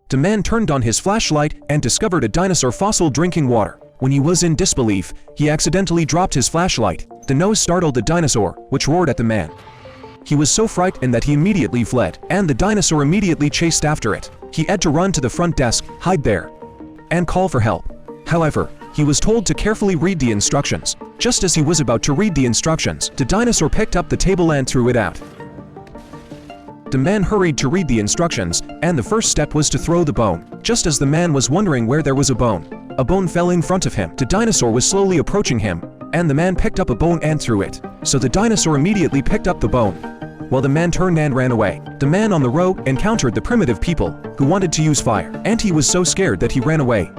The man turned on his flashlight and discovered a dinosaur fossil drinking water. When he was in disbelief, he accidentally dropped his flashlight. The noise startled the dinosaur, which roared at the man. He was so frightened that he immediately fled, and the dinosaur immediately chased after it. He had to run to the front desk, hide there, and call for help. However, he was told to carefully read the instructions. Just as he was about to read the instructions, the dinosaur picked up the table and threw it out. The man hurried to read the instructions, and the first step was to throw the bone. Just as the man was wondering where there was a bone fell in front of him. The dinosaur was slowly approaching him, and the man picked up a bone and threw it. So the dinosaur immediately picked up the bone, while the man turned and ran away. The man on the road encountered the primitive people, who wanted to use fire, and he was so scared that he ran away.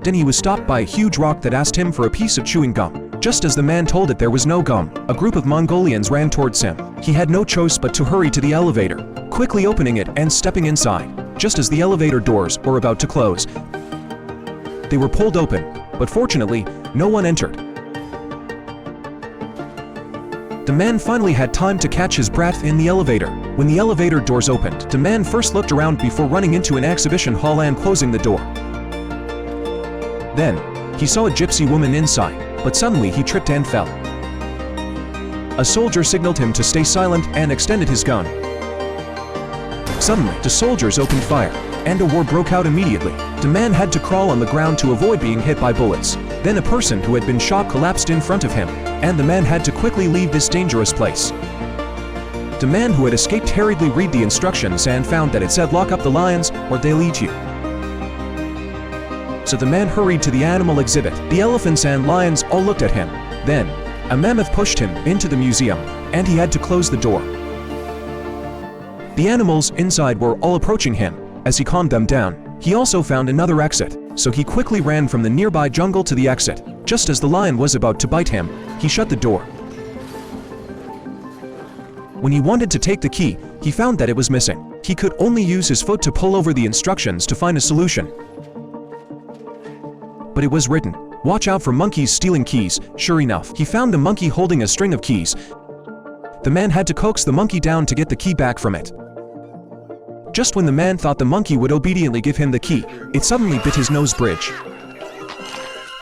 Then he was stopped by a huge rock that asked him for a piece of chewing gum. Just as the man told it there was no gum, a group of Mongolians ran towards him. He had no choice but to hurry to the elevator, quickly opening it and stepping inside. Just as the elevator doors were about to close, they were pulled open, but fortunately, no one entered. The man finally had time to catch his breath in the elevator. When the elevator doors opened, the man first looked around before running into an exhibition hall and closing the door. Then, he saw a gypsy woman inside, but suddenly he tripped and fell. A soldier signaled him to stay silent and extended his gun. Suddenly, the soldiers opened fire, and a war broke out immediately. The man had to crawl on the ground to avoid being hit by bullets. Then a person who had been shot collapsed in front of him, and the man had to quickly leave this dangerous place. The man who had escaped hurriedly read the instructions and found that it said lock up the lions or they'll eat you. So the man hurried to the animal exhibit. The elephants and lions all looked at him. Then, a mammoth pushed him into the museum, and he had to close the door. The animals inside were all approaching him. As he calmed them down, he also found another exit, so he quickly ran from the nearby jungle to the exit. Just as the lion was about to bite him, he shut the door. When he wanted to take the key, he found that it was missing. He could only use his foot to pull over the instructions to find a solution. But it was written, "Watch out for monkeys stealing keys." Sure enough, he found a monkey holding a string of keys. The man had to coax the monkey down to get the key back from it. Just when the man thought the monkey would obediently give him the key, it suddenly bit his nose bridge.